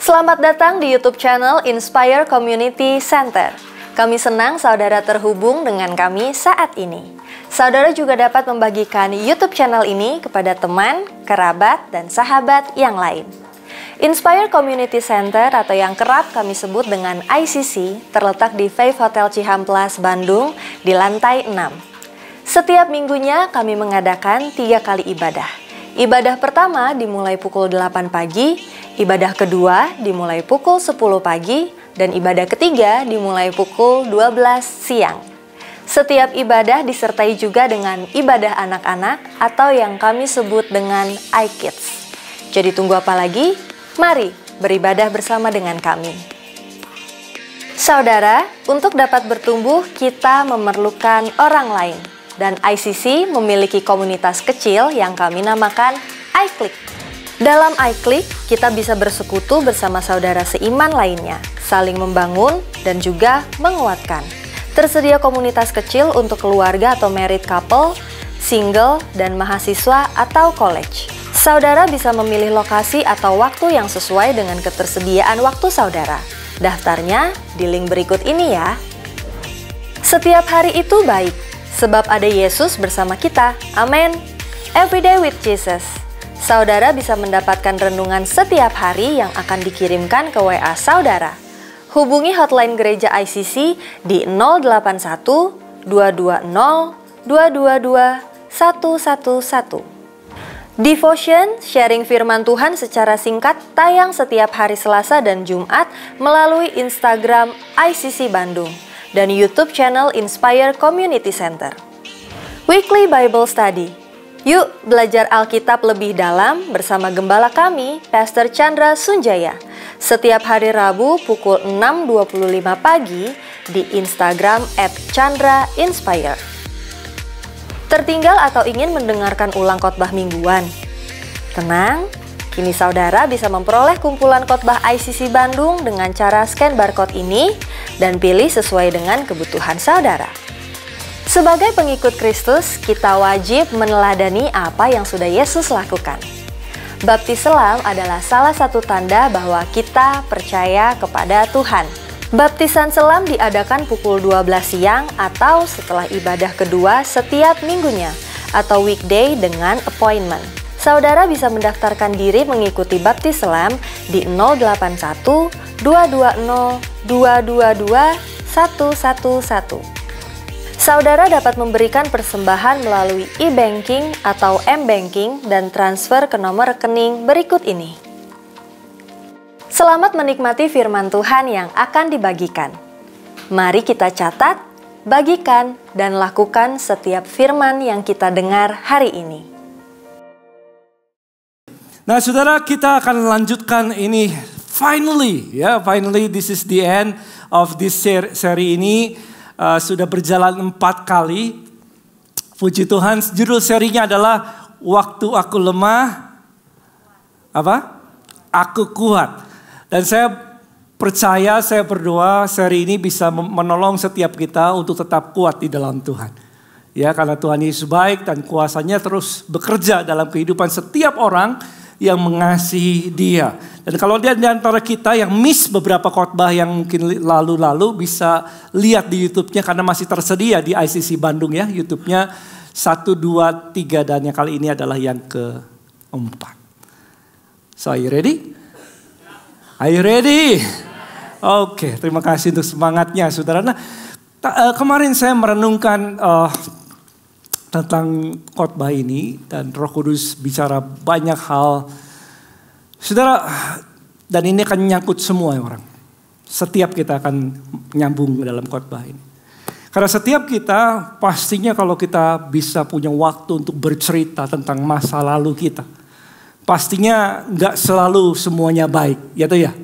Selamat datang di YouTube channel Inspire Community Center. Kami senang saudara terhubung dengan kami saat ini. Saudara juga dapat membagikan YouTube channel ini kepada teman, kerabat, dan sahabat yang lain. Inspire Community Center atau yang kerap kami sebut dengan ICC terletak di Faith Hotel Cihampelas, Bandung di lantai 6. Setiap minggunya kami mengadakan 3 kali ibadah. Ibadah pertama dimulai pukul 8 pagi, ibadah kedua dimulai pukul 10 pagi, dan ibadah ketiga dimulai pukul 12 siang. Setiap ibadah disertai juga dengan ibadah anak-anak atau yang kami sebut dengan iKids. Jadi tunggu apa lagi? Mari beribadah bersama dengan kami. Saudara, untuk dapat bertumbuh kita memerlukan orang lain. Dan ICC memiliki komunitas kecil yang kami namakan iClick. Dalam iClick, kita bisa bersekutu bersama saudara seiman lainnya, saling membangun dan juga menguatkan. Tersedia komunitas kecil untuk keluarga atau married couple, single, dan mahasiswa atau college. Saudara bisa memilih lokasi atau waktu yang sesuai dengan ketersediaan waktu saudara. Daftarnya di link berikut ini ya. Setiap hari itu baik, sebab ada Yesus bersama kita. Amin. Everyday with Jesus. Saudara bisa mendapatkan renungan setiap hari yang akan dikirimkan ke WA saudara. Hubungi hotline gereja ICC di 081 220 222 111. Devotion, sharing firman Tuhan secara singkat, tayang setiap hari Selasa dan Jumat melalui Instagram ICC Bandung dan YouTube channel Inspire Community Center. Weekly Bible Study. Yuk belajar Alkitab lebih dalam bersama gembala kami, Pastor Chandra Sunjaya. Setiap hari Rabu pukul 6.25 pagi di Instagram @ChandraInspire. Tertinggal atau ingin mendengarkan ulang khotbah mingguan? Tenang, kini saudara bisa memperoleh kumpulan khotbah ICC Bandung dengan cara scan barcode ini dan pilih sesuai dengan kebutuhan saudara. Sebagai pengikut Kristus, kita wajib meneladani apa yang sudah Yesus lakukan. Baptis selam adalah salah satu tanda bahwa kita percaya kepada Tuhan. Baptisan selam diadakan pukul 12 siang atau setelah ibadah kedua setiap minggunya atau weekday dengan appointment. Saudara bisa mendaftarkan diri mengikuti baptis selam di 081 220 222 111. Saudara dapat memberikan persembahan melalui e-banking atau m-banking dan transfer ke nomor rekening berikut ini. Selamat menikmati firman Tuhan yang akan dibagikan. Mari kita catat, bagikan, dan lakukan setiap firman yang kita dengar hari ini. Nah saudara, kita akan lanjutkan ini finally this is the end of this seri ini. Sudah berjalan 4 kali. Puji Tuhan, judul serinya adalah Waktu Aku Lemah, Aku Kuat. Dan saya percaya, saya berdoa seri ini bisa menolong setiap kita untuk tetap kuat di dalam Tuhan. Ya, karena Tuhan Yesus baik dan kuasanya terus bekerja dalam kehidupan setiap orang yang mengasihi Dia. Dan kalau dia di antara kita yang miss beberapa khotbah yang mungkin lalu-lalu, bisa lihat di YouTube-nya karena masih tersedia di ICC Bandung ya, YouTube-nya 1, 2, 3 dan yang kali ini adalah yang keempat. So, are you ready? Are you ready? Oke, terima kasih untuk semangatnya saudara. Nah, kemarin saya merenungkan tentang khotbah ini dan Roh Kudus bicara banyak hal. Saudara, dan ini akan nyangkut semua orang. Setiap kita akan nyambung dalam khotbah ini. Karena setiap kita pastinya kalau kita bisa punya waktu untuk bercerita tentang masa lalu kita. Pastinya nggak selalu semuanya baik, ya toh ya.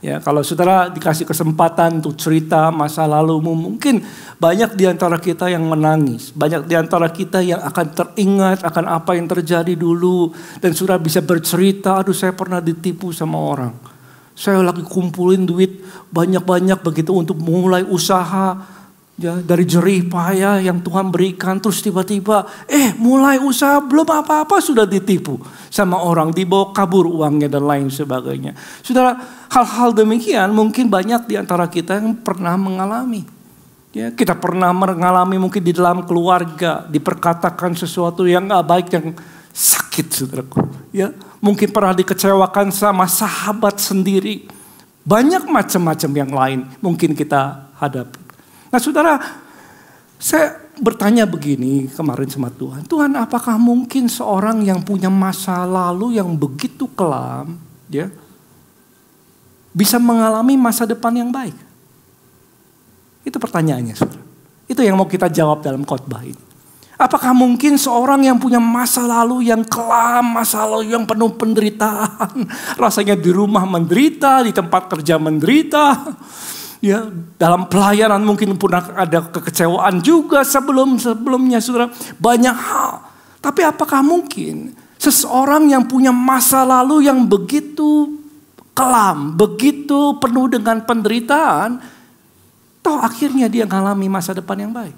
Ya, kalau saudara dikasih kesempatan untuk cerita masa lalumu, mungkin banyak di antara kita yang menangis. Banyak di antara kita yang akan teringat akan apa yang terjadi dulu. Dan saudara bisa bercerita, aduh saya pernah ditipu sama orang. Saya lagi kumpulin duit banyak-banyak begitu untuk mulai usaha. Ya, dari jerih payah yang Tuhan berikan, terus tiba-tiba mulai usaha belum apa-apa sudah ditipu sama orang, dibawa kabur uangnya dan lain sebagainya. Saudara, hal-hal demikian mungkin banyak di antara kita yang pernah mengalami. Ya, kita pernah mengalami mungkin di dalam keluarga, diperkatakan sesuatu yang gak baik, yang sakit, saudaraku. Ya, mungkin pernah dikecewakan sama sahabat sendiri. Banyak macam-macam yang lain mungkin kita hadapi. Nah, saudara, saya bertanya begini kemarin sama Tuhan. Tuhan, apakah mungkin seorang yang punya masa lalu yang begitu kelam, ya, bisa mengalami masa depan yang baik? Itu pertanyaannya, saudara. Itu yang mau kita jawab dalam khotbah ini. Apakah mungkin seorang yang punya masa lalu yang kelam, masa lalu yang penuh penderitaan, rasanya di rumah menderita, di tempat kerja menderita, ya, dalam pelayanan mungkin pun ada kekecewaan juga sebelumnya, saudara. Banyak hal. Tapi apakah mungkin seseorang yang punya masa lalu yang begitu kelam, begitu penuh dengan penderitaan, toh akhirnya dia mengalami masa depan yang baik?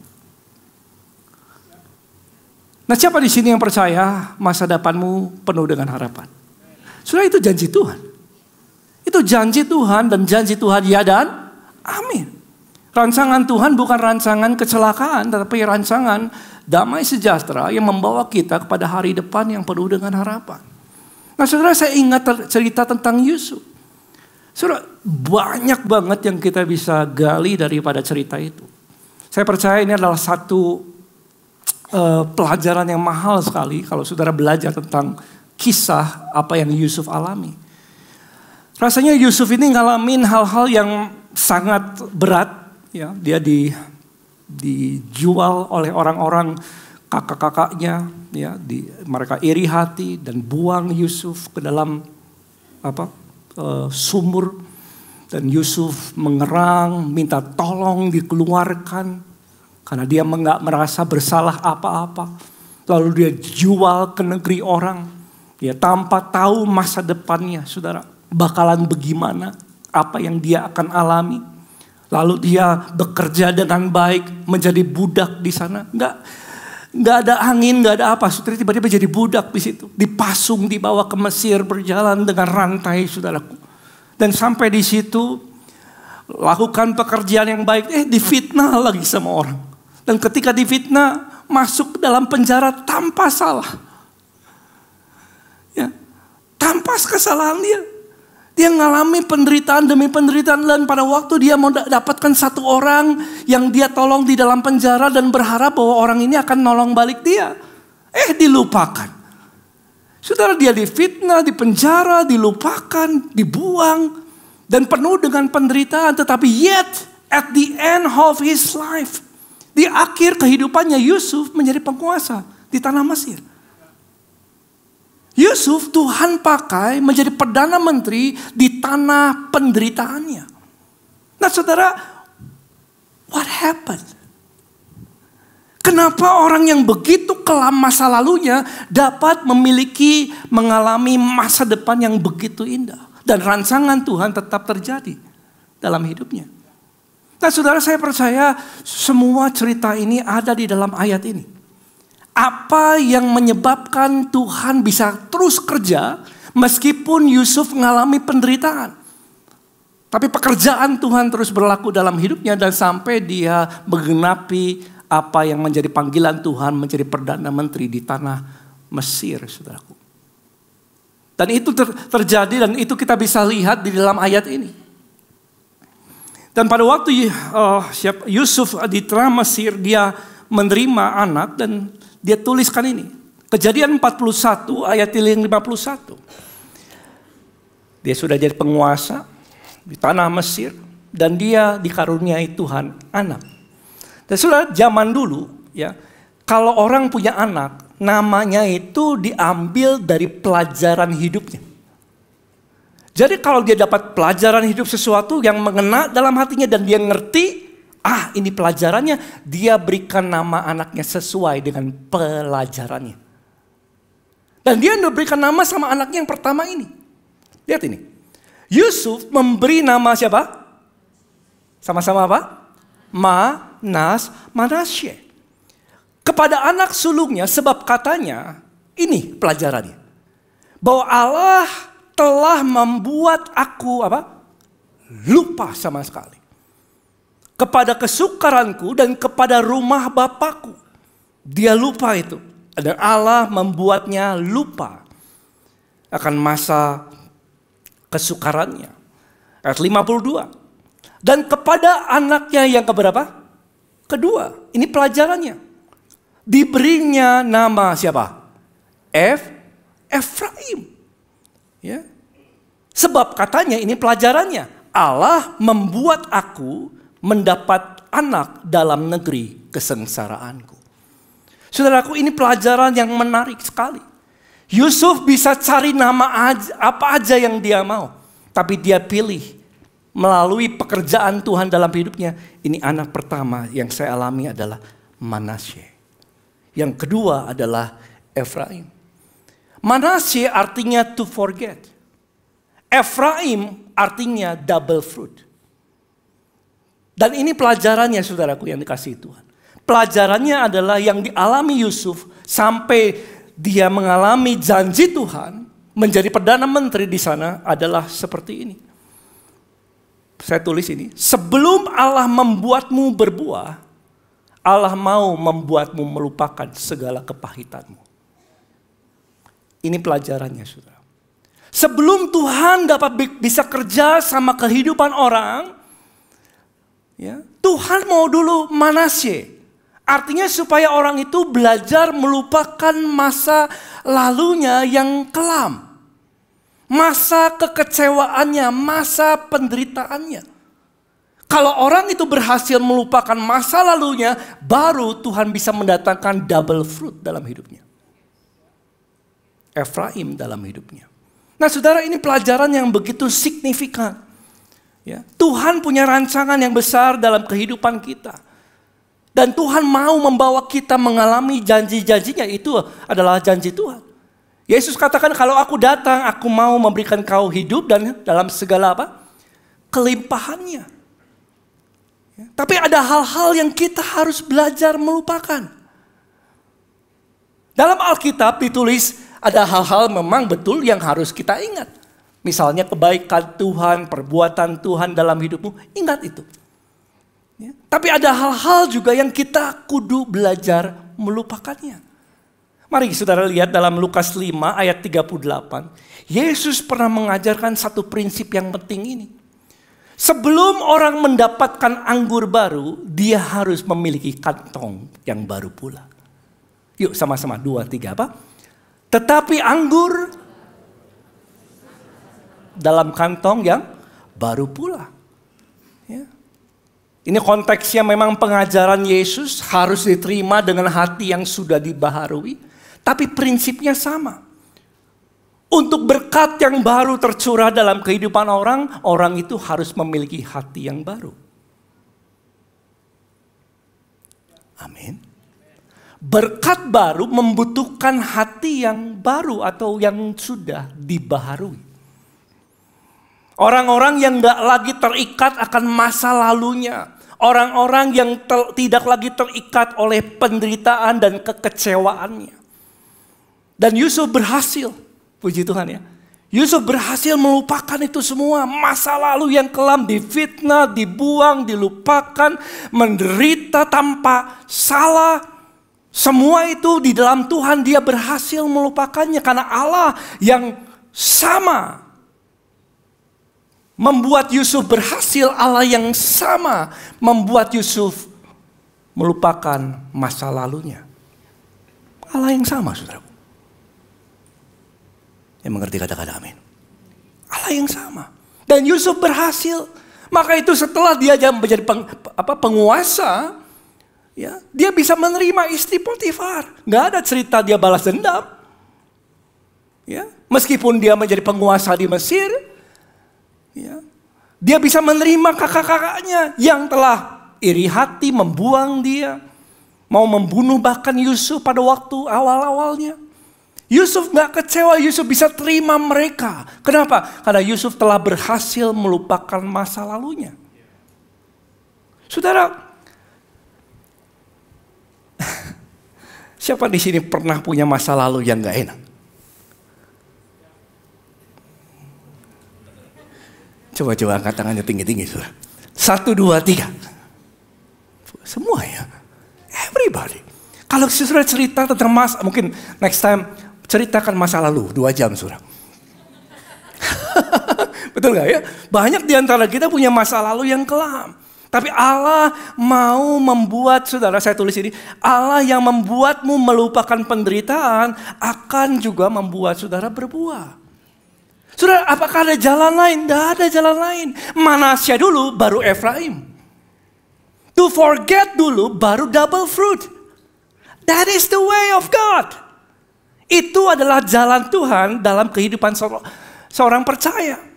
Nah, siapa di sini yang percaya masa depanmu penuh dengan harapan? Saudara, itu janji Tuhan. Itu janji Tuhan, dan janji Tuhan ya dan amin. Rancangan Tuhan bukan rancangan kecelakaan, tetapi rancangan damai sejahtera yang membawa kita kepada hari depan yang penuh dengan harapan. Nah, saudara, saya ingat cerita tentang Yusuf. Saudara, banyak banget yang kita bisa gali daripada cerita itu. Saya percaya ini adalah satu pelajaran yang mahal sekali kalau saudara belajar tentang kisah apa yang Yusuf alami. Rasanya Yusuf ini ngalamin hal-hal yang sangat berat. Ya, dia dijual oleh orang-orang kakak-kakaknya. Ya, mereka iri hati dan buang Yusuf ke dalam sumur, dan Yusuf mengerang, minta tolong dikeluarkan karena dia nggak merasa bersalah apa-apa. Lalu dia jual ke negeri orang, ya, tanpa tahu masa depannya, saudara, bakalan bagaimana, apa yang dia akan alami. Lalu dia bekerja dengan baik, menjadi budak di sana, nggak ada angin, nggak ada apa, saudara, tiba-tiba jadi budak di situ, dipasung, dibawa ke Mesir, berjalan dengan rantai, saudaraku. Dan sampai di situ lakukan pekerjaan yang baik, difitnah lagi sama orang. Dan ketika difitnah, masuk ke dalam penjara tanpa salah. Ya, tanpa kesalahan dia. Dia mengalami penderitaan demi penderitaan, dan pada waktu dia mau dapatkan satu orang yang dia tolong di dalam penjara dan berharap bahwa orang ini akan nolong balik dia, dilupakan. Saudara, dia difitnah, dipenjara, dilupakan, dibuang, dan penuh dengan penderitaan. Tetapi yet at the end of his life, di akhir kehidupannya, Yusuf menjadi penguasa di tanah Mesir. Yusuf Tuhan pakai menjadi perdana menteri di tanah penderitaannya. Nah, saudara, what happened? Kenapa orang yang begitu kelam masa lalunya dapat mengalami masa depan yang begitu indah, dan rancangan Tuhan tetap terjadi dalam hidupnya? Nah, saudara, saya percaya semua cerita ini ada di dalam ayat ini. Apa yang menyebabkan Tuhan bisa terus kerja meskipun Yusuf mengalami penderitaan? Tapi pekerjaan Tuhan terus berlaku dalam hidupnya, dan sampai dia menggenapi apa yang menjadi panggilan Tuhan, menjadi perdana menteri di tanah Mesir, saudaraku. Dan itu terjadi, dan itu kita bisa lihat di dalam ayat ini. Dan pada waktu Yusuf di tanah Mesir, dia menerima anak, dan dia tuliskan ini. Kejadian 41 ayat 51. Dia sudah jadi penguasa di tanah Mesir, dan dia dikaruniai Tuhan anak. Dan sudah zaman dulu, ya, kalau orang punya anak, namanya itu diambil dari pelajaran hidupnya. Jadi kalau dia dapat pelajaran hidup sesuatu yang mengena dalam hatinya dan dia ngerti, ini pelajarannya, dia berikan nama anaknya sesuai dengan pelajarannya. Dan dia berikan nama sama anaknya yang pertama ini. Lihat ini. Yusuf memberi nama siapa? Sama-sama apa? Manasye. Kepada anak sulungnya, sebab katanya, ini pelajarannya. Bahwa Allah telah membuat aku lupa sama sekali. Kepada kesukaranku dan kepada rumah Bapakku. Dia lupa itu. Dan Allah membuatnya lupa akan masa kesukarannya. Ayat 52. Dan kepada anaknya yang keberapa? Kedua. Ini pelajarannya. Diberinya nama siapa? Efraim. Ya. Sebab katanya ini pelajarannya. Allah membuat aku mendapat anak dalam negeri kesengsaraanku. Saudaraku, ini pelajaran yang menarik sekali. Yusuf bisa cari nama apa aja yang dia mau. Tapi dia pilih melalui pekerjaan Tuhan dalam hidupnya. Ini anak pertama yang saya alami adalah Manasye. Yang kedua adalah Efraim. Manasye artinya to forget. Efraim artinya double fruit. Dan ini pelajarannya saudaraku yang dikasihi Tuhan. Pelajarannya adalah yang dialami Yusuf sampai dia mengalami janji Tuhan menjadi perdana menteri di sana adalah seperti ini. Saya tulis ini. Sebelum Allah membuatmu berbuah, Allah mau membuatmu melupakan segala kepahitanmu. Ini pelajarannya saudara. Sebelum Tuhan dapat bisa kerja sama kehidupan orang, ya, Tuhan mau dulu Manasye. Artinya supaya orang itu belajar melupakan masa lalunya yang kelam. Masa kekecewaannya, masa penderitaannya. Kalau orang itu berhasil melupakan masa lalunya, baru Tuhan bisa mendatangkan double fruit dalam hidupnya. Efraim dalam hidupnya. Nah saudara, ini pelajaran yang begitu signifikan. Ya, Tuhan punya rancangan yang besar dalam kehidupan kita. Dan Tuhan mau membawa kita mengalami janji-janjinya, itu adalah janji Tuhan. Yesus katakan kalau aku datang, aku mau memberikan kau hidup dan dalam segala kelimpahannya. Ya, tapi ada hal-hal yang kita harus belajar melupakan. Dalam Alkitab ditulis ada hal-hal memang betul yang harus kita ingat. Misalnya kebaikan Tuhan, perbuatan Tuhan dalam hidupmu, ingat itu. Ya, tapi ada hal-hal juga yang kita kudu belajar melupakannya. Mari saudara lihat dalam Lukas 5 ayat 38. Yesus pernah mengajarkan satu prinsip yang penting ini. Sebelum orang mendapatkan anggur baru, dia harus memiliki kantong yang baru pula. Yuk sama-sama 2, 3 Tetapi anggur dalam kantong yang baru pula. Ya. Ini konteksnya memang pengajaran Yesus harus diterima dengan hati yang sudah dibaharui. Tapi prinsipnya sama. Untuk berkat yang baru tercurah dalam kehidupan orang, orang itu harus memiliki hati yang baru. Amin. Berkat baru membutuhkan hati yang baru atau yang sudah dibaharui. Orang-orang yang gak lagi terikat akan masa lalunya. Orang-orang yang tidak lagi terikat oleh penderitaan dan kekecewaannya. Dan Yusuf berhasil. Puji Tuhan ya. Yusuf berhasil melupakan itu semua. Masa lalu yang kelam, difitnah, dibuang, dilupakan. Menderita tanpa salah. Semua itu di dalam Tuhan dia berhasil melupakannya. Karena Allah yang sama membuat Yusuf berhasil, Allah yang sama membuat Yusuf melupakan masa lalunya. Allah yang sama, saudaraku. Yang mengerti kata-kata amin. Allah yang sama. Dan Yusuf berhasil. Maka itu setelah dia menjadi penguasa, ya, dia bisa menerima istri Potifar. Gak ada cerita dia balas dendam. Ya, meskipun dia menjadi penguasa di Mesir, ya, dia bisa menerima kakak-kakaknya yang telah iri hati membuang dia. Mau membunuh bahkan Yusuf pada waktu awal-awalnya. Yusuf gak kecewa, Yusuf bisa terima mereka. Kenapa? Karena Yusuf telah berhasil melupakan masa lalunya. Saudara, Siapa di sini pernah punya masa lalu yang gak enak? Coba angkat tangannya tinggi-tinggi, saudara. 1, 2, 3. Semua ya. Everybody. Kalau saudara cerita tentang mungkin next time ceritakan masa lalu 2 jam, saudara. Betul gak ya? Banyak di antara kita punya masa lalu yang kelam. Tapi Allah mau membuat, saudara, saya tulis ini, Allah yang membuatmu melupakan penderitaan akan juga membuat saudara berbuah. Saudara, apakah ada jalan lain? Tidak ada jalan lain. Manasya dulu, baru Efraim. To forget dulu, baru double fruit. That is the way of God. Itu adalah jalan Tuhan dalam kehidupan seorang percaya.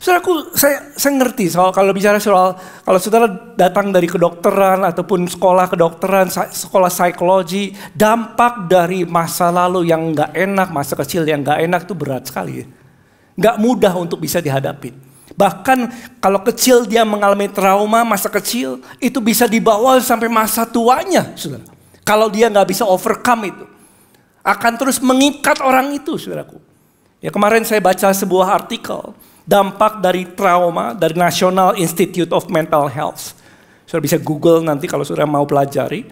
Saudaraku, saya ngerti soal kalau bicara soal kalau saudara datang dari kedokteran ataupun sekolah kedokteran, sekolah psikologi, dampak dari masa lalu yang nggak enak, masa kecil yang nggak enak itu berat sekali. Nggak mudah untuk bisa dihadapi. Bahkan kalau kecil dia mengalami trauma masa kecil, itu bisa dibawa sampai masa tuanya, saudara. Kalau dia nggak bisa overcome itu, akan terus mengikat orang itu, saudaraku. Ya, kemarin saya baca sebuah artikel, dampak dari trauma dari National Institute of Mental Health. Saudara bisa Google nanti kalau saudara mau pelajari.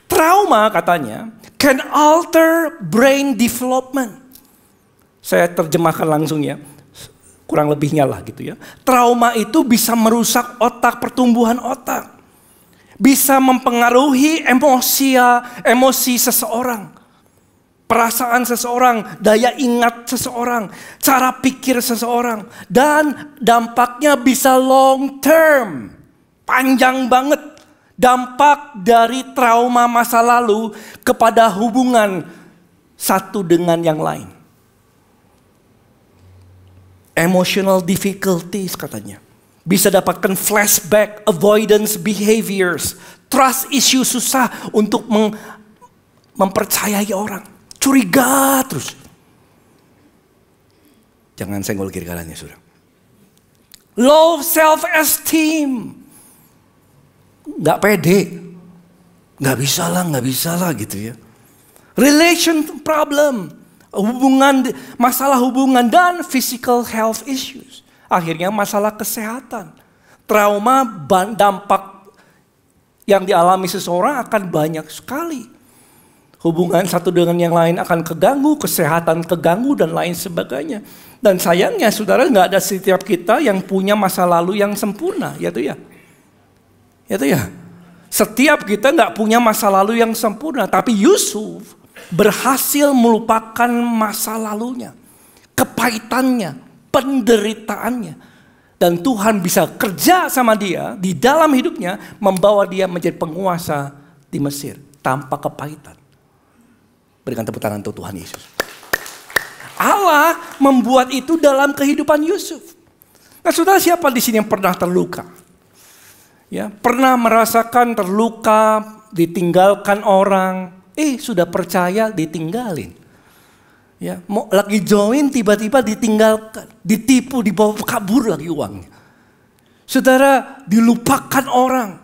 Trauma katanya can alter brain development. Saya terjemahkan langsung ya, kurang lebihnya lah gitu ya. Trauma itu bisa merusak otak, pertumbuhan otak. Bisa mempengaruhi emosi seseorang. Perasaan seseorang, daya ingat seseorang, cara pikir seseorang. Dan dampaknya bisa long term, panjang banget. Dampak dari trauma masa lalu kepada hubungan satu dengan yang lain. Emotional difficulties katanya. Bisa dapatkan flashback, avoidance behaviors, trust issue, susah untuk mempercayai orang. Curiga terus. Jangan senggol kiri kanannya, saudara. Low self-esteem. Gak pede. Gak bisa lah gitu ya. Relation problem. Masalah hubungan dan physical health issues. Akhirnya masalah kesehatan. Trauma dampak yang dialami seseorang akan banyak sekali. Hubungan satu dengan yang lain akan keganggu, kesehatan keganggu dan lain sebagainya. Dan sayangnya saudara nggak ada setiap kita yang punya masa lalu yang sempurna, ya tuh ya. Ya tuh ya. Setiap kita nggak punya masa lalu yang sempurna, tapi Yusuf berhasil melupakan masa lalunya, kepahitannya, penderitaannya. Dan Tuhan bisa kerja sama dia di dalam hidupnya, membawa dia menjadi penguasa di Mesir tanpa kepahitan. Berikan tepuk tangan untuk Tuhan Yesus. Allah membuat itu dalam kehidupan Yusuf. Nah, saudara, siapa di sini yang pernah terluka? Ya, pernah merasakan terluka, ditinggalkan orang. Sudah percaya ditinggalin. Ya, mau lagi join tiba-tiba ditinggalkan, ditipu, dibawa kabur lagi uangnya. Saudara, dilupakan orang,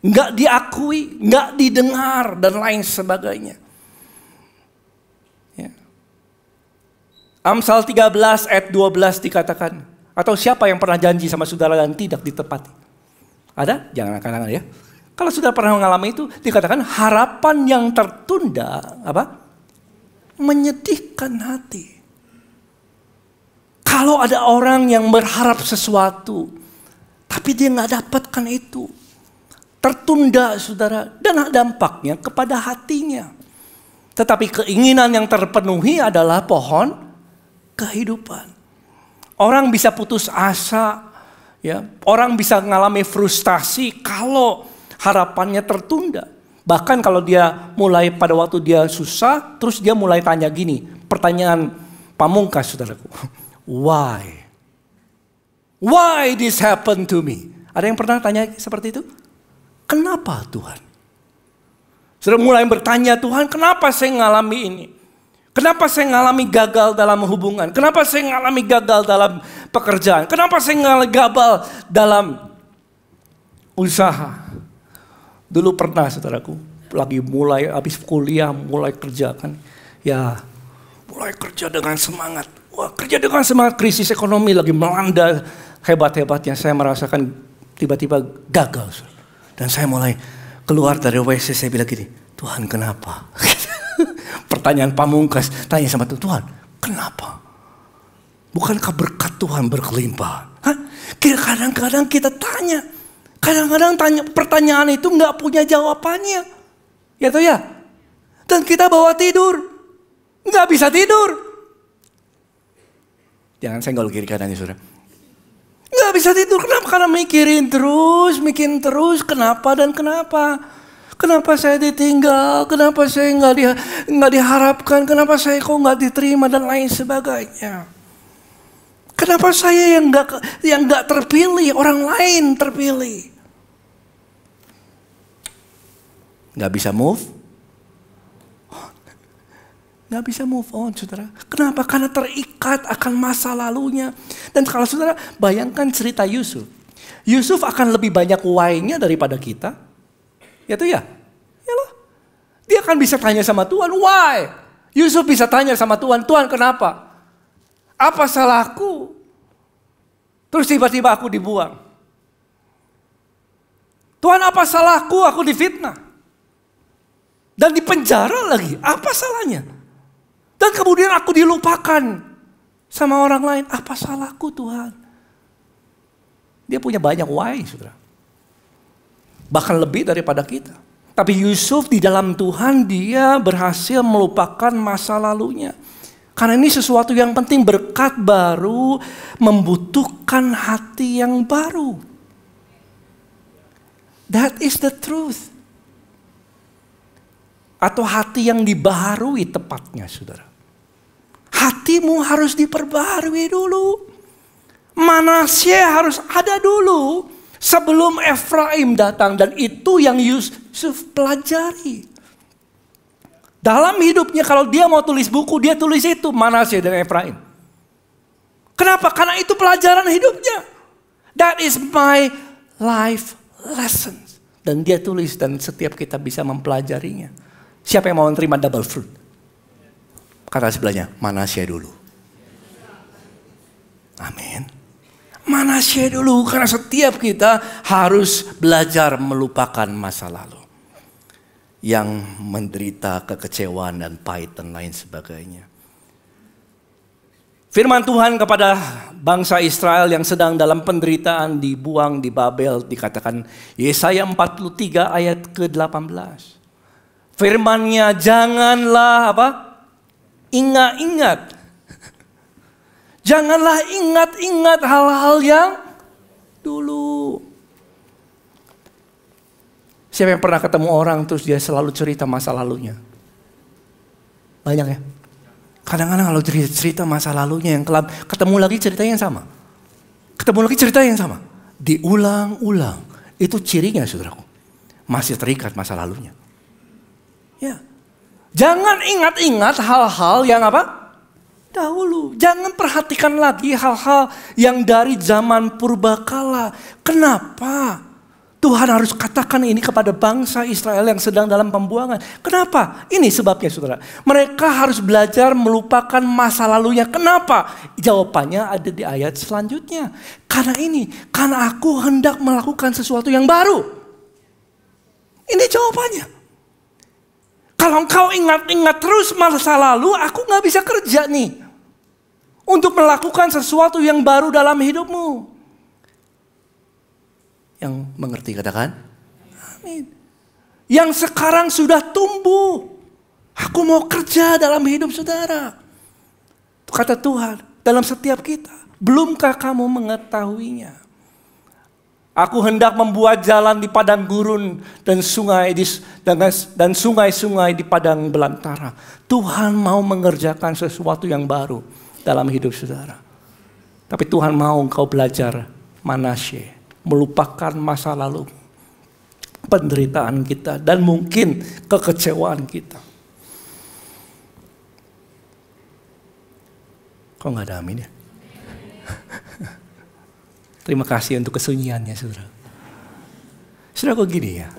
nggak diakui, nggak didengar dan lain sebagainya. Ya. Amsal 13 ayat 12 dikatakan, atau siapa yang pernah janji sama saudara dan tidak ditepati? Ada? Jangan angkat-angkat ya. Kalau sudah pernah mengalami itu, dikatakan harapan yang tertunda, menyedihkan hati. Kalau ada orang yang berharap sesuatu, tapi dia nggak dapatkan itu, tertunda, saudara, dan dampaknya kepada hatinya. Tetapi keinginan yang terpenuhi adalah pohon kehidupan. Orang bisa putus asa, ya. Orang bisa mengalami frustasi kalau harapannya tertunda. Bahkan kalau dia mulai pada waktu dia susah, terus dia mulai tanya gini, pertanyaan pamungkas, saudaraku. Why? Why this happened to me? Ada yang pernah tanya seperti itu? Kenapa Tuhan? Sudah mulai bertanya, Tuhan, kenapa saya ngalami ini? Kenapa saya ngalami gagal dalam hubungan? Kenapa saya ngalami gagal dalam pekerjaan? Kenapa saya ngalami gagal dalam usaha? Dulu pernah, saudaraku, lagi mulai habis kuliah, mulai kerja kan. Ya, mulai kerja dengan semangat. Wah, kerja dengan semangat, krisis ekonomi lagi melanda hebat-hebatnya. Saya merasakan tiba-tiba gagal. Dan saya mulai keluar dari WC, saya bilang gini, Tuhan kenapa? Pertanyaan pamungkas, tanya sama Tuhan, kenapa? Bukankah berkat Tuhan berkelimpah? Kadang-kadang kita tanya. Kadang-kadang pertanyaan itu nggak punya jawabannya. Ya toh ya? Dan kita bawa tidur. Nggak bisa tidur. Jangan senggol kiri kanannya saudara. Nggak bisa tidur. Kenapa? Karena mikirin terus. Kenapa dan kenapa? Kenapa saya ditinggal? Kenapa saya nggak diharapkan? Kenapa saya kok nggak diterima dan lain sebagainya? Kenapa saya yang nggak terpilih, orang lain terpilih? Nggak bisa move? Nggak bisa move on, saudara. Kenapa? Karena terikat akan masa lalunya. Dan kalau saudara bayangkan cerita Yusuf. Yusuf akan lebih banyak why-nya daripada kita. Ya tuh ya? Ya loh. Dia akan bisa tanya sama Tuhan, why? Yusuf bisa tanya sama Tuhan, Tuhan kenapa? Apa salahku? Terus tiba-tiba aku dibuang. Tuhan apa salahku? Aku difitnah. Dan dipenjara lagi. Apa salahnya? Dan kemudian aku dilupakan sama orang lain. Apa salahku Tuhan? Dia punya banyak why, saudara. Bahkan lebih daripada kita. Tapi Yusuf di dalam Tuhan dia berhasil melupakan masa lalunya. Karena ini sesuatu yang penting, berkat baru membutuhkan hati yang baru. That is the truth. Atau hati yang dibaharui tepatnya, saudara. Hatimu harus diperbaharui dulu. Manasye harus ada dulu sebelum Efraim datang. Dan itu yang Yusuf pelajari. Dalam hidupnya kalau dia mau tulis buku, dia tulis itu Manasye dan Efraim. Kenapa? Karena itu pelajaran hidupnya. That is my life lessons. Dan dia tulis dan setiap kita bisa mempelajarinya. Siapa yang mau menerima double fruit? Kata sebelahnya, Manasye dulu. Amin. Manasye dulu, karena setiap kita harus belajar melupakan masa lalu. Yang menderita kekecewaan dan pahit dan lain sebagainya. Firman Tuhan kepada bangsa Israel yang sedang dalam penderitaan dibuang di Babel dikatakan Yesaya 43 ayat ke-18. Firman-Nya janganlah apa? Ingat-ingat. Janganlah ingat-ingat hal-hal yang dulu. Siapa yang pernah ketemu orang terus dia selalu cerita masa lalunya? Banyak ya? Kadang-kadang kalau cerita masa lalunya yang kelam, ketemu lagi ceritanya yang sama. Ketemu lagi cerita yang sama. Diulang-ulang. Itu cirinya saudaraku. Masih terikat masa lalunya. Ya. Jangan ingat-ingat hal-hal yang apa? Dahulu. Jangan perhatikan lagi hal-hal yang dari zaman purbakala. Kenapa? Tuhan harus katakan ini kepada bangsa Israel yang sedang dalam pembuangan. Kenapa? Ini sebabnya saudara. Mereka harus belajar melupakan masa lalunya. Kenapa? Jawabannya ada di ayat selanjutnya. Karena aku hendak melakukan sesuatu yang baru. Ini jawabannya. Kalau engkau ingat-ingat terus masa lalu, aku gak bisa kerja nih. Untuk melakukan sesuatu yang baru dalam hidupmu. Yang mengerti katakan? Amin. Yang sekarang sudah tumbuh. Aku mau kerja dalam hidup saudara. Kata Tuhan dalam setiap kita. Belumkah kamu mengetahuinya? Aku hendak membuat jalan di padang gurun dan sungai-sungai di padang belantara. Tuhan mau mengerjakan sesuatu yang baru dalam hidup saudara. Tapi Tuhan mau engkau belajar Manasye. Melupakan masa lalu, penderitaan kita, dan mungkin kekecewaan kita. Kok gak ada amin ya? Terima kasih untuk kesunyiannya saudara. Saudara kok gini ya,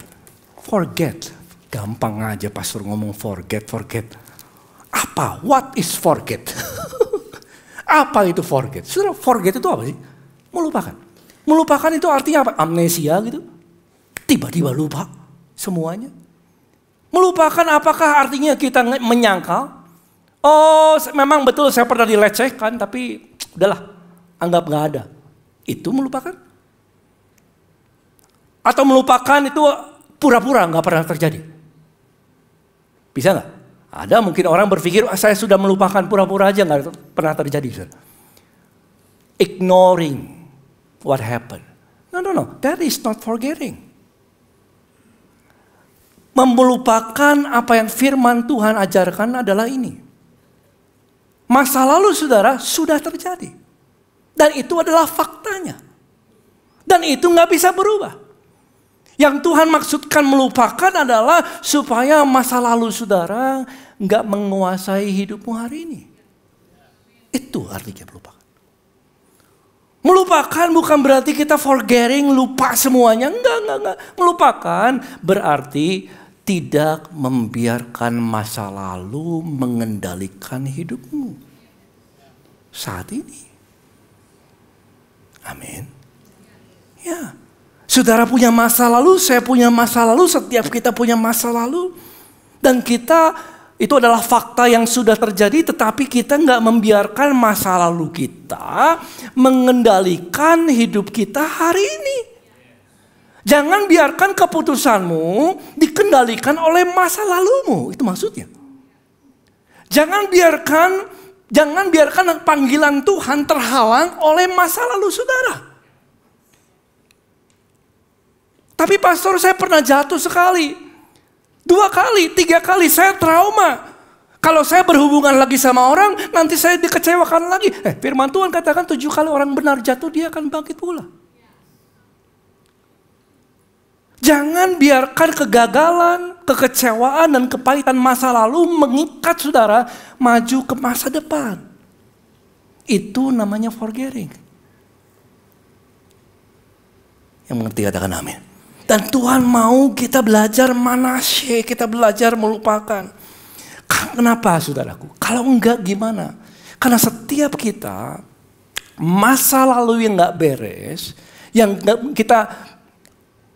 forget Gampang aja pastor ngomong forget. Apa? What is forget? Apa itu forget? Saudara, forget itu apa sih? Melupakan. Melupakan itu artinya apa? Amnesia gitu. Tiba-tiba lupa semuanya. Melupakan apakah artinya kita menyangkal? Oh, memang betul saya pernah dilecehkan, tapi udahlah, anggap gak ada. Itu melupakan? Atau melupakan itu pura-pura gak pernah terjadi? Bisa gak? Ada mungkin orang berpikir saya sudah melupakan, pura-pura aja gak pernah terjadi. Ignoring what happened. No. That is not forgetting. Melupakan apa yang firman Tuhan ajarkan adalah ini. Masa lalu saudara sudah terjadi. Dan itu adalah faktanya. Dan itu gak bisa berubah. Yang Tuhan maksudkan melupakan adalah supaya masa lalu saudara gak menguasai hidupmu hari ini. Itu artinya melupakan. Melupakan bukan berarti kita forgetting, lupa semuanya. Enggak. Melupakan berarti tidak membiarkan masa lalu mengendalikan hidupmu saat ini. Amin. Ya. Saudara punya masa lalu, saya punya masa lalu, setiap kita punya masa lalu. Dan kita, itu adalah fakta yang sudah terjadi, tetapi kita gak membiarkan masa lalu kita mengendalikan hidup kita hari ini. Jangan biarkan keputusanmu dikendalikan oleh masa lalumu, itu maksudnya. Jangan biarkan panggilan Tuhan terhalang oleh masa lalu saudara. Tapi pastor, saya pernah jatuh sekali, 2 kali, 3 kali, saya trauma. Kalau saya berhubungan lagi sama orang, nanti saya dikecewakan lagi. Firman Tuhan katakan 7 kali orang benar jatuh, dia akan bangkit pula. Jangan biarkan kegagalan, kekecewaan, dan kepahitan masa lalu mengikat saudara maju ke masa depan. Itu namanya forgetting. Yang mengerti katakan amin. Dan Tuhan mau kita belajar manasye, kita belajar melupakan. Kenapa saudaraku? Kalau enggak gimana? Karena setiap kita masa lalu yang enggak beres, yang kita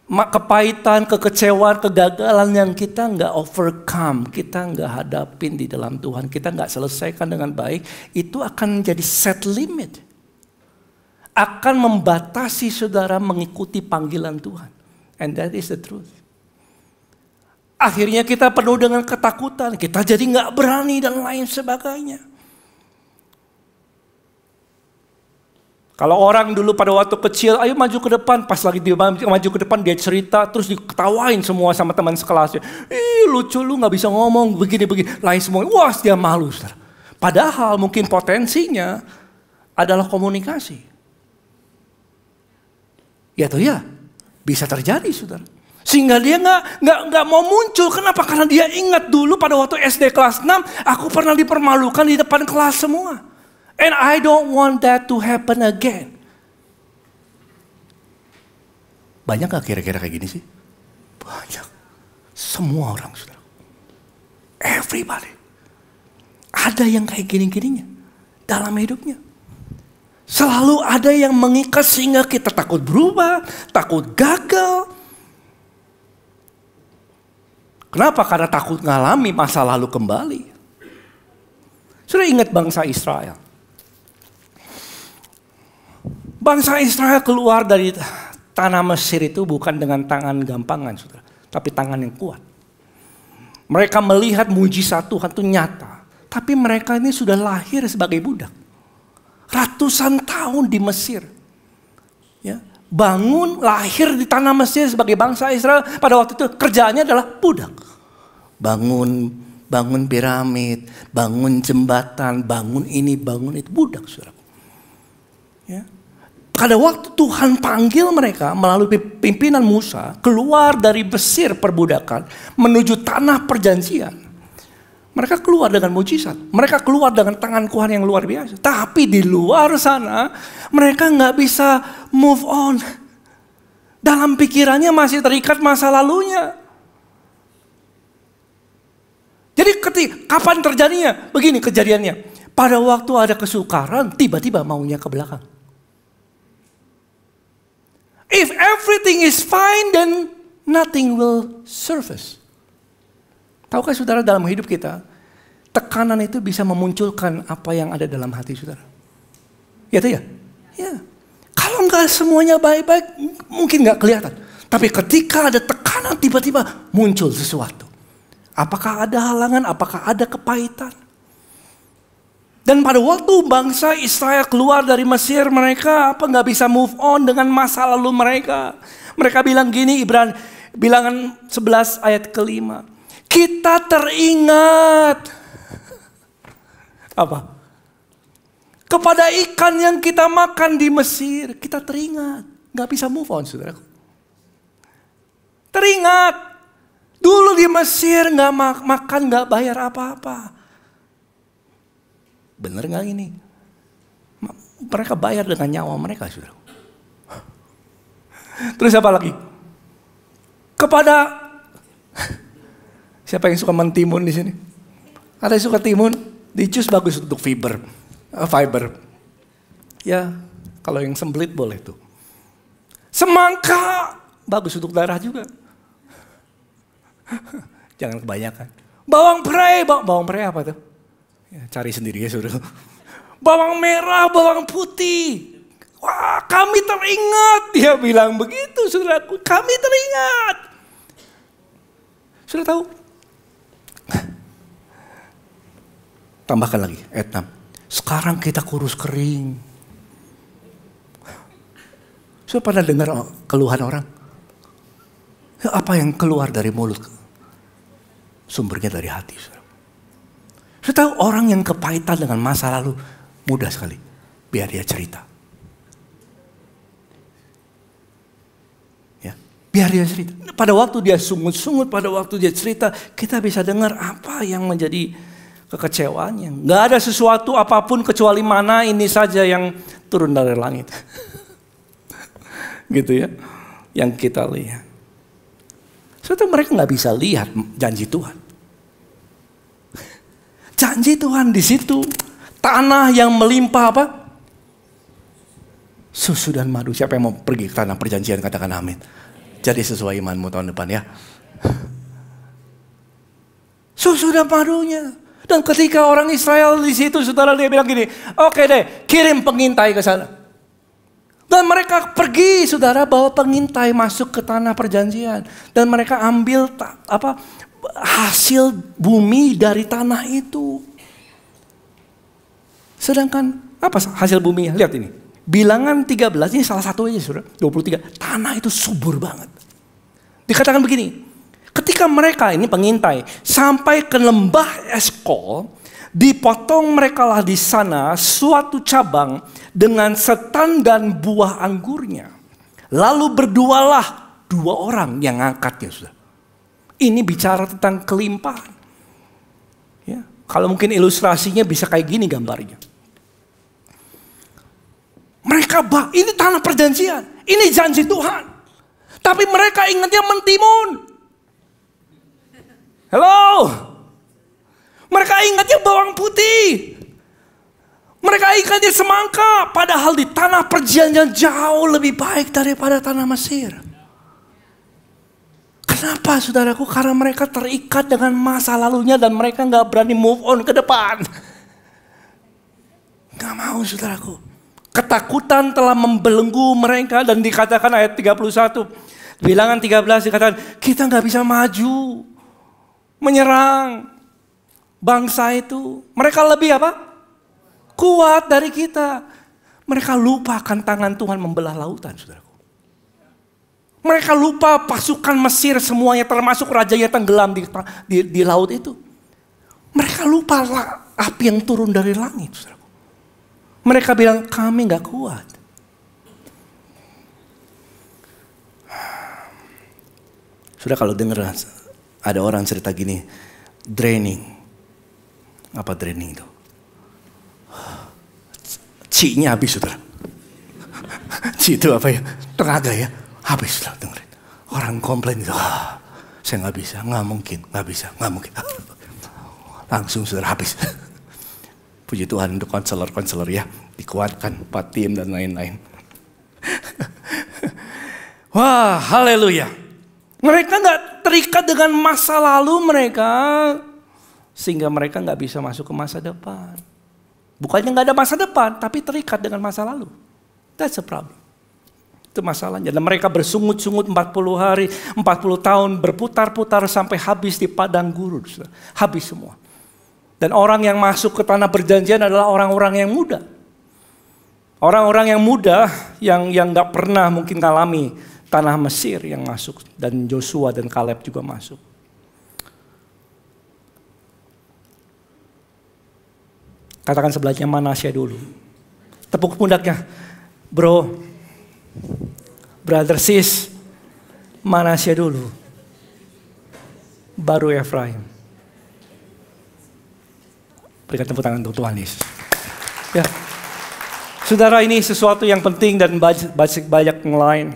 kepahitan, kekecewaan, kegagalan yang kita enggak overcome, kita enggak hadapin di dalam Tuhan, kita enggak selesaikan dengan baik, itu akan menjadi set limit. Akan membatasi saudara mengikuti panggilan Tuhan. And that is the truth. Akhirnya kita penuh dengan ketakutan. Kita jadi gak berani dan lain sebagainya. Kalau orang dulu pada waktu kecil, ayo maju ke depan. Pas lagi dia maju ke depan dia cerita. Terus diketawain semua sama teman sekelasnya. Lucu lu gak bisa ngomong begini-begini. Lain semua. Wah dia malu. Saudara. Padahal mungkin potensinya adalah komunikasi. Ya atau ya? Bisa terjadi saudara. Sehingga dia nggak mau muncul. Kenapa? Karena dia ingat dulu pada waktu SD kelas 6. Aku pernah dipermalukan di depan kelas semua. And I don't want that to happen again. Banyak gak kira-kira kayak gini sih? Banyak. Semua orang saudara. Everybody. Ada yang kayak gini-gininya. Dalam hidupnya. Selalu ada yang mengikat sehingga kita takut berubah, takut gagal. Kenapa? Karena takut ngalami masa lalu kembali. Sudah ingat bangsa Israel. Bangsa Israel keluar dari tanah Mesir itu bukan dengan tangan gampangan, saudara, tapi tangan yang kuat. Mereka melihat mujizat Tuhan itu nyata, tapi mereka ini sudah lahir sebagai budak. Ratusan tahun di Mesir. Ya, bangun, lahir di tanah Mesir sebagai bangsa Israel. Pada waktu itu kerjaannya adalah budak. Bangun piramid, bangun jembatan, bangun ini, bangun itu. Budak saudara. Ya. Pada waktu Tuhan panggil mereka melalui pimpinan Musa. Keluar dari Mesir perbudakan menuju tanah perjanjian. Mereka keluar dengan mujizat. Mereka keluar dengan tangan Tuhan yang luar biasa. Tapi di luar sana mereka gak bisa move on. Dalam pikirannya masih terikat masa lalunya. Jadi kapan terjadinya? Begini kejadiannya. Pada waktu ada kesukaran, tiba-tiba maunya ke belakang. If everything is fine, then nothing will surface. Tahukah saudara, dalam hidup kita, tekanan itu bisa memunculkan apa yang ada dalam hati saudara. Ya itu ya? Ya. Kalau nggak semuanya baik-baik, mungkin nggak kelihatan. Tapi ketika ada tekanan, tiba-tiba muncul sesuatu. Apakah ada halangan? Apakah ada kepahitan? Dan pada waktu bangsa Israel keluar dari Mesir, mereka nggak bisa move on dengan masa lalu mereka. Mereka bilang gini, Bilangan 11 ayat ke-5. Kita teringat. Apa? Kepada ikan yang kita makan di Mesir. Kita teringat. Gak bisa move on, saudara. Teringat. Dulu di Mesir gak makan, gak bayar apa-apa. Bener gak ini? Mereka bayar dengan nyawa mereka, saudara. Terus apa lagi? Kepada siapa yang suka mentimun di sini? Ada yang suka timun? Di jus bagus untuk fiber. Ya, kalau yang sembelit boleh tuh. Semangka bagus untuk darah juga. Jangan kebanyakan. Bawang preai apa tuh? Ya, cari sendiri ya suruh. Bawang merah, bawang putih. Wah, kami teringat. Dia bilang begitu, saudaraku. Kami teringat. Sudah tahu? Tambahkan lagi, ayat 6. Sekarang kita kurus kering. Sudah pernah dengar keluhan orang? Ya, apa yang keluar dari mulut? Sumbernya dari hati. Sudah tahu, orang yang kepahitan dengan masa lalu, mudah sekali. Biar dia cerita. Biar dia cerita. Pada waktu dia sungut-sungut, pada waktu dia cerita, kita bisa dengar apa yang menjadi kekecewaannya. Gak ada sesuatu apapun kecuali mana ini saja yang turun dari langit. Gitu ya. Yang kita lihat. Sebetulnya mereka gak bisa lihat janji Tuhan. Janji Tuhan di situ. Tanah yang melimpah apa? Susu dan madu. Siapa yang mau pergi ke tanah perjanjian, katakan amin. Jadi sesuai imanmu tahun depan ya. Susu dan madunya. Dan ketika orang Israel di situ, saudara, dia bilang gini, oke deh, kirim pengintai ke sana. Dan mereka pergi, saudara, bawa pengintai masuk ke tanah perjanjian. Dan mereka ambil hasil bumi dari tanah itu. Sedangkan apa hasil buminya? Lihat ini. Bilangan 13, ini salah satu aja saudara, 23. Tanah itu subur banget. Dikatakan begini, ketika mereka ini pengintai sampai ke lembah Eskol, dipotong merekalah di sana suatu cabang dengan setan dan buah anggurnya. Lalu berdualah 2 orang yang ngangkatnya sudah. Ini bicara tentang kelimpahan. Ya, kalau mungkin ilustrasinya bisa kayak gini gambarnya. Mereka ini tanah perjanjian, ini janji Tuhan. Tapi mereka ingatnya mentimun. Halo. Mereka ingatnya bawang putih. Mereka ingatnya semangka. Padahal di tanah perjanjian jauh lebih baik daripada tanah Mesir. Kenapa saudaraku? Karena mereka terikat dengan masa lalunya dan mereka gak berani move on ke depan. Gak mau saudaraku. Ketakutan telah membelenggu mereka dan dikatakan ayat 31. Bilangan 13 dikatakan kita gak bisa maju. Menyerang bangsa itu. Mereka lebih apa? Kuat dari kita. Mereka lupakan tangan Tuhan membelah lautan saudaraku. Mereka lupa pasukan Mesir semuanya termasuk rajanya tenggelam di laut itu. Mereka lupa api yang turun dari langit saudaraku. Mereka bilang kami gak kuat. Sudah kalau dengar ada orang cerita gini, draining. Apa draining itu? Ci-nya habis saudara. Ci itu apa ya? Tenaga ya. Habis lah dengerin. Orang komplain itu. Saya gak bisa, gak mungkin, gak bisa, gak mungkin. Langsung saudara habis. Puji Tuhan untuk konselor-konselor ya. Dikuatkan Pak Tim dan lain-lain. Wah, haleluya. Mereka gak terikat dengan masa lalu mereka. Sehingga mereka gak bisa masuk ke masa depan. Bukannya gak ada masa depan, tapi terikat dengan masa lalu. That's a problem. Itu masalahnya. Dan mereka bersungut-sungut 40 hari, 40 tahun, berputar-putar sampai habis di padang gurun. Habis semua. Dan orang yang masuk ke tanah perjanjian adalah orang-orang yang muda. Orang-orang yang muda yang gak pernah mungkin ngalami tanah Mesir yang masuk. Dan Joshua dan Kaleb juga masuk. Katakan sebelahnya Manasya dulu. Tepuk pundaknya. Bro, brother, sis, Manasya dulu. Baru Efraim. Berikan tepuk tangan untuk Tuhan Yesus. Ya. Saudara, ini sesuatu yang penting dan banyak yang lain.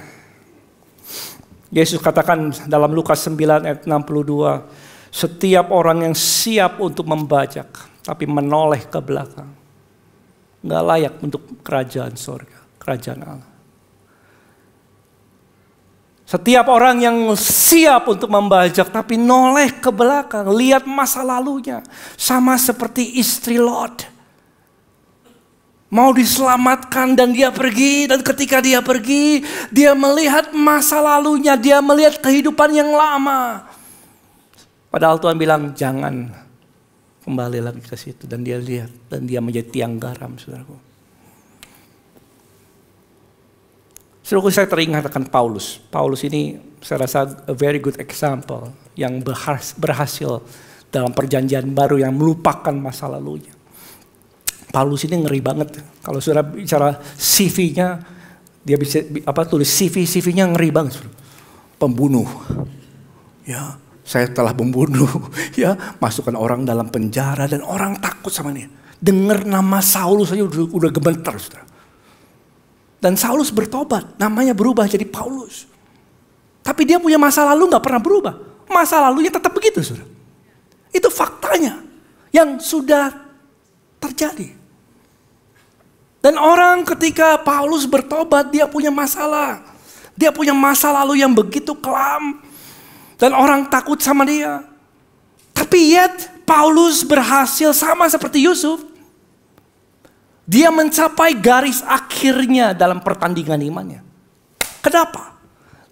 Yesus katakan dalam Lukas 9 ayat 62, setiap orang yang siap untuk membajak, tapi menoleh ke belakang, gak layak untuk kerajaan sorga, kerajaan Allah. Setiap orang yang siap untuk membajak tapi noleh ke belakang, lihat masa lalunya. Sama seperti istri Lot. Mau diselamatkan dan dia pergi, dan ketika dia pergi, dia melihat masa lalunya, dia melihat kehidupan yang lama. Padahal Tuhan bilang jangan kembali lagi ke situ, dan dia lihat dan dia menjadi tiang garam, saudaraku. Saudaraku, saya teringat akan Paulus. Paulus ini saya rasa a very good example yang berhasil dalam perjanjian baru yang melupakan masa lalunya. Paulus ini ngeri banget. Kalau saudara bicara CV-nya, dia bisa tulis CV-nya ngeri banget. Pembunuh. Ya, saya telah membunuh. Ya, masukkan orang dalam penjara dan orang takut sama dia. Dengar nama Saulus saja udah gemeter, saudara. Dan Saulus bertobat, namanya berubah jadi Paulus. Tapi dia punya masa lalu gak pernah berubah. Masa lalunya tetap begitu, saudara. Itu faktanya yang sudah terjadi. Dan orang ketika Paulus bertobat, dia punya masalah. Dia punya masa lalu yang begitu kelam. Dan orang takut sama dia. Tapi yet Paulus berhasil sama seperti Yusuf. Dia mencapai garis akhirnya dalam pertandingan imannya. Kenapa?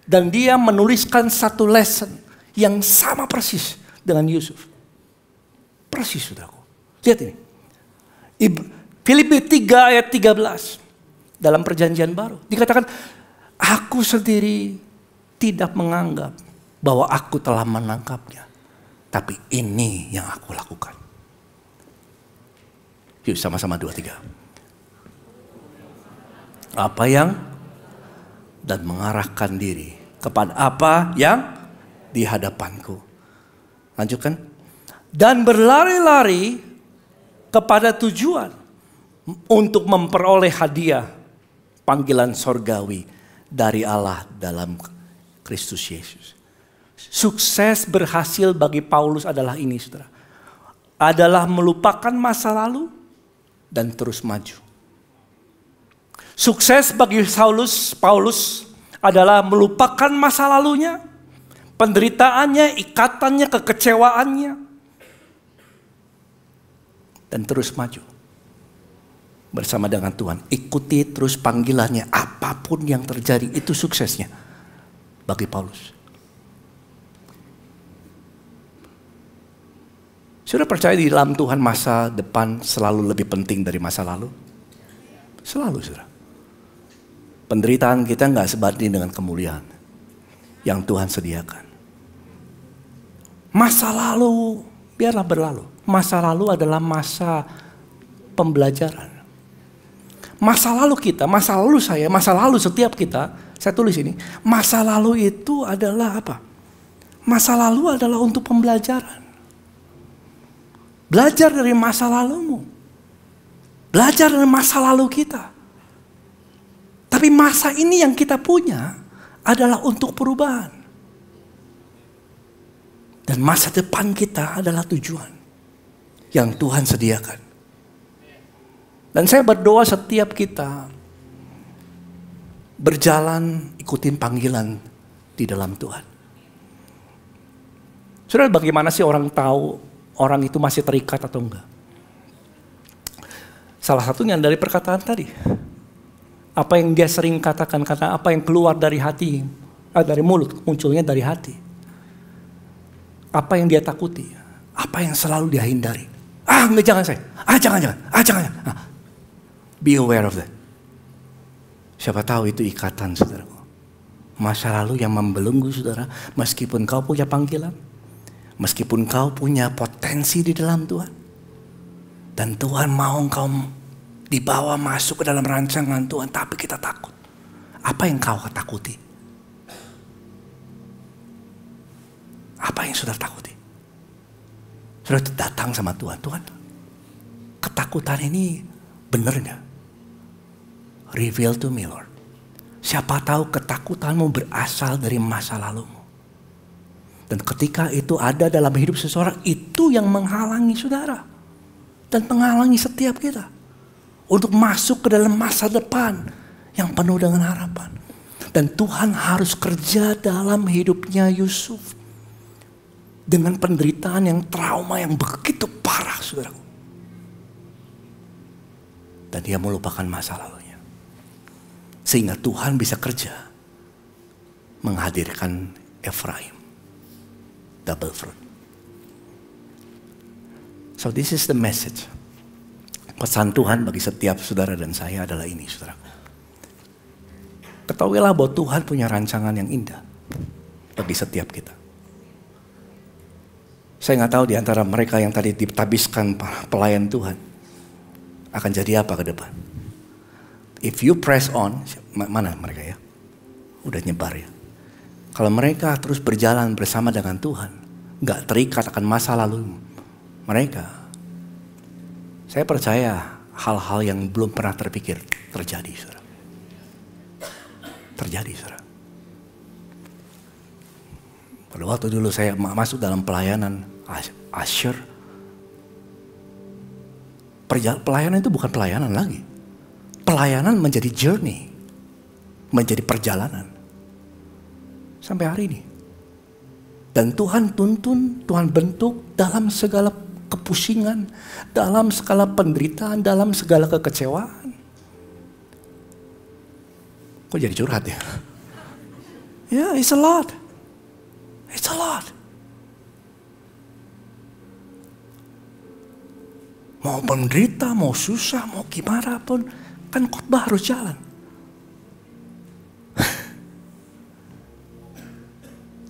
Dan dia menuliskan satu lesson yang sama persis dengan Yusuf. Persis, saudaraku. Lihat ini. Filipi 3 ayat 13. Dalam perjanjian baru. Dikatakan, aku sendiri tidak menganggap bahwa aku telah menangkapnya. Tapi ini yang aku lakukan. Yuk sama-sama 2-3. Apa yang? Dan mengarahkan diri kepada apa yang di hadapanku. Lanjutkan. Dan berlari-lari kepada tujuan. Untuk memperoleh hadiah panggilan sorgawi dari Allah dalam Kristus Yesus. Sukses berhasil bagi Paulus adalah ini, saudara. Adalah melupakan masa lalu dan terus maju. Sukses bagi Paulus adalah melupakan masa lalunya, penderitaannya, ikatannya, kekecewaannya, dan terus maju. Bersama dengan Tuhan. Ikuti terus panggilannya. Apapun yang terjadi, itu suksesnya bagi Paulus. Sudah percaya di dalam Tuhan masa depan selalu lebih penting dari masa lalu? Selalu, saudara. Penderitaan kita gak sebanding dengan kemuliaan yang Tuhan sediakan. Masa lalu biarlah berlalu. Masa lalu adalah masa pembelajaran. Masa lalu kita, masa lalu saya, masa lalu setiap kita, saya tulis ini. Masa lalu itu adalah apa? Masa lalu adalah untuk pembelajaran. Belajar dari masa lalumu. Belajar dari masa lalu kita. Tapi masa ini yang kita punya adalah untuk perubahan. Dan masa depan kita adalah tujuan. yang Tuhan sediakan. Dan saya berdoa setiap kita berjalan ikutin panggilan di dalam Tuhan. Saudara, bagaimana sih orang tahu orang itu masih terikat atau enggak? Salah satunya dari perkataan tadi. Apa yang dia sering katakan, karena apa yang keluar dari hati, dari mulut, munculnya dari hati. Apa yang dia takuti, apa yang selalu dia hindari. Enggak, jangan saya. Jangan. Be aware of that. Siapa tahu itu ikatan, saudaraku. Masa lalu yang membelenggu, saudara. Meskipun kau punya panggilan, meskipun kau punya potensi di dalam Tuhan, dan Tuhan mau kau dibawa masuk ke dalam rancangan Tuhan, tapi kita takut. Apa yang kau takuti? Apa yang saudara takuti? Saudara datang sama Tuhan. Tuhan, ketakutan ini benar enggak? Reveal to me, Lord. Siapa tahu ketakutanmu berasal dari masa lalumu. Dan ketika itu ada dalam hidup seseorang, itu yang menghalangi saudara. Dan menghalangi setiap kita. Untuk masuk ke dalam masa depan yang penuh dengan harapan. Dan Tuhan harus kerja dalam hidupnya Yusuf. Dengan penderitaan yang trauma yang begitu parah, saudaraku. Dan dia melupakan masa lalunya. Sehingga Tuhan bisa kerja menghadirkan Efraim. Double fruit. So this is the message. Pesan Tuhan bagi setiap saudara dan saya adalah ini, saudara. Ketahuilah bahwa Tuhan punya rancangan yang indah bagi setiap kita. Saya nggak tahu di antara mereka yang tadi ditabiskan pelayan Tuhan akan jadi apa ke depan. If you press on, mana mereka ya? Udah nyebar ya. Kalau mereka terus berjalan bersama dengan Tuhan, nggak terikat akan masa lalu mereka, saya percaya hal-hal yang belum pernah terpikir terjadi, saudara. Terjadi, saudara. Pada waktu dulu saya masuk dalam pelayanan Asher, pelayanan itu bukan pelayanan lagi. Pelayanan menjadi journey, menjadi perjalanan. Sampai hari ini. Dan Tuhan tuntun, Tuhan bentuk dalam segala kepusingan, dalam segala penderitaan, dalam segala kekecewaan. Kok jadi curhat ya? Yeah, it's a lot. It's a lot. Mau menderita, mau susah, mau gimana pun, kan khotbah harus jalan.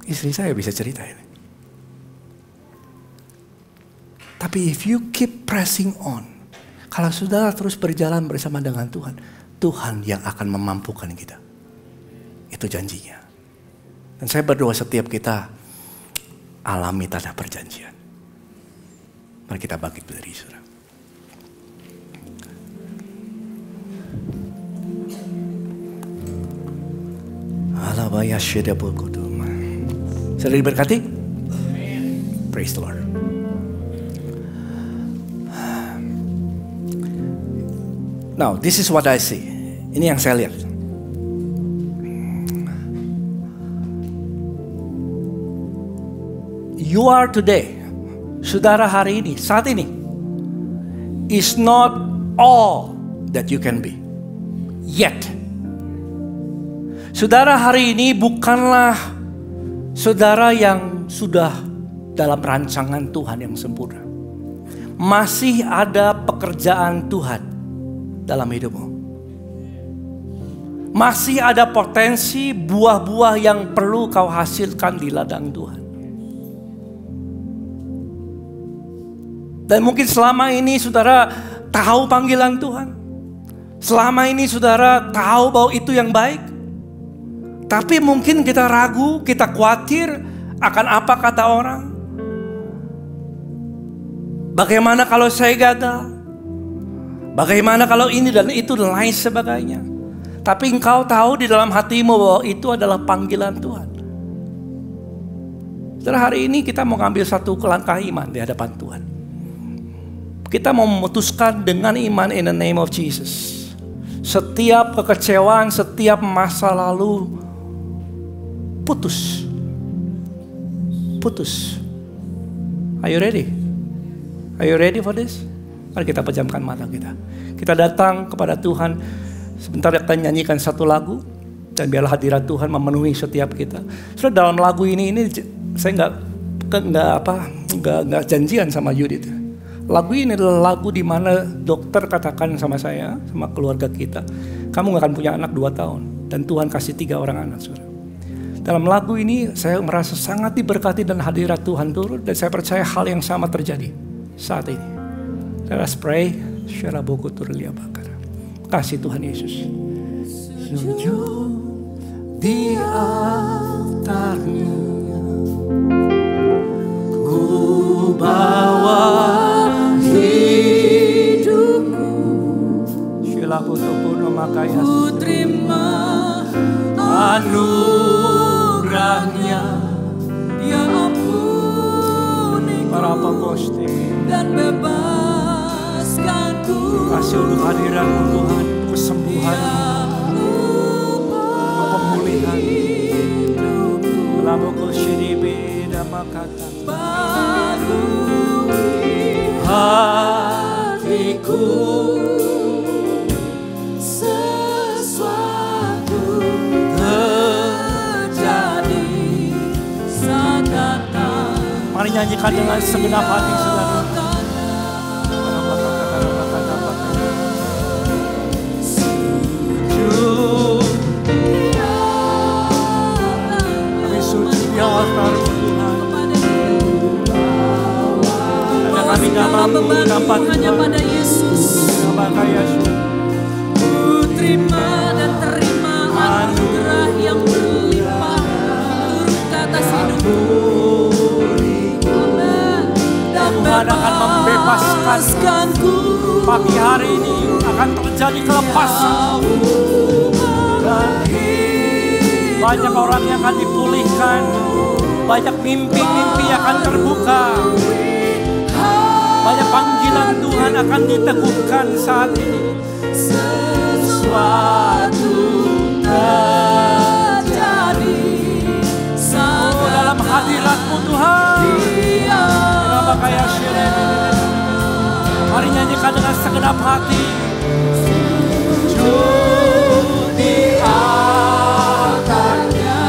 Istri saya bisa cerita ini. Tapi if you keep pressing on, kalau saudara terus berjalan bersama dengan Tuhan, Tuhan yang akan memampukan kita. Itu janjinya. Dan saya berdoa setiap kita alami tanah perjanjian. Mari kita bangkit berdiri, saudara. Alabaya syedabul kuduma. Sudah diberkati? Praise the Lord. Now, this is what I see. Ini yang saya lihat. You are today, saudara hari ini, saat ini, is not all that you can be. Yet. Saudara hari ini bukanlah saudara yang sudah dalam rancangan Tuhan yang sempurna. Masih ada pekerjaan Tuhan dalam hidupmu. Masih ada potensi buah-buah yang perlu kau hasilkan di ladang Tuhan. Dan mungkin selama ini saudara tahu panggilan Tuhan. Selama ini saudara tahu bahwa itu yang baik. Tapi mungkin kita ragu, kita khawatir akan apa kata orang. Bagaimana kalau saya gagal? Bagaimana kalau ini dan itu dan lain sebagainya. Tapi engkau tahu di dalam hatimu bahwa itu adalah panggilan Tuhan. Setelah hari ini kita mau ngambil satu langkah iman di hadapan Tuhan. Kita mau memutuskan dengan iman in the name of Jesus. Setiap kekecewaan, setiap masa lalu putus. Putus. Are you ready? Are you ready for this? Mari kita pejamkan mata kita. Kita datang kepada Tuhan. Sebentar kita nyanyikan satu lagu. Dan biarlah hadirat Tuhan memenuhi setiap kita. Saudara, dalam lagu ini saya nggak janjian sama Yudit. Lagu ini adalah lagu di mana dokter katakan sama saya, sama keluarga kita, kamu gak akan punya anak 2 tahun. Dan Tuhan kasih 3 orang anak, saudara. Dalam lagu ini saya merasa sangat diberkati dan hadirat Tuhan turun. Dan saya percaya hal yang sama terjadi saat ini. Let us pray. Kasih Tuhan Yesus. Sujud di altarnya, ku bawa hidupku. Ku terima anugerahnya, Dia ampuni dan bebaskanku. Kasih untuk hadirat-Mu Tuhan, kesembuhan, pemulihan. Hatiku sesuatu terjadi saat datang. Mari nyanyikan dengan segenap hati, saudara. Kami dapat hanya pada Yesus. Ku terima dan terima anugerah yang berlimpah turun ke atas hidupku. Dan Tuhan akan membebaskanku. Pagi hari ini akan terjadi kelepasan. Banyak orang yang akan dipulihkan. Banyak mimpi-mimpi akan terbuka. Banyak panggilan Tuhan akan diteguhkan saat ini. Sesuatu terjadi dalam hadirat-Mu Tuhan. Mari nyanyikan dengan segenap hati. Sujud di altarnya.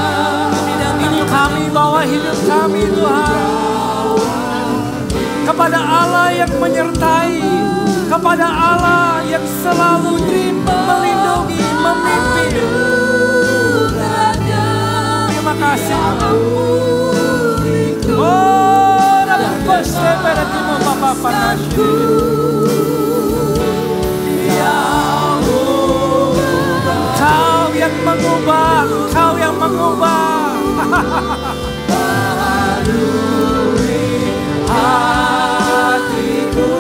Ini kami bawa hidup kami Tuhan. Kepada Allah yang menyertai, kepada Allah yang selalu melindungi, memimpin. Terima kasih. Oh, Kau yang mengubah, Kau yang mengubah. Hatiku,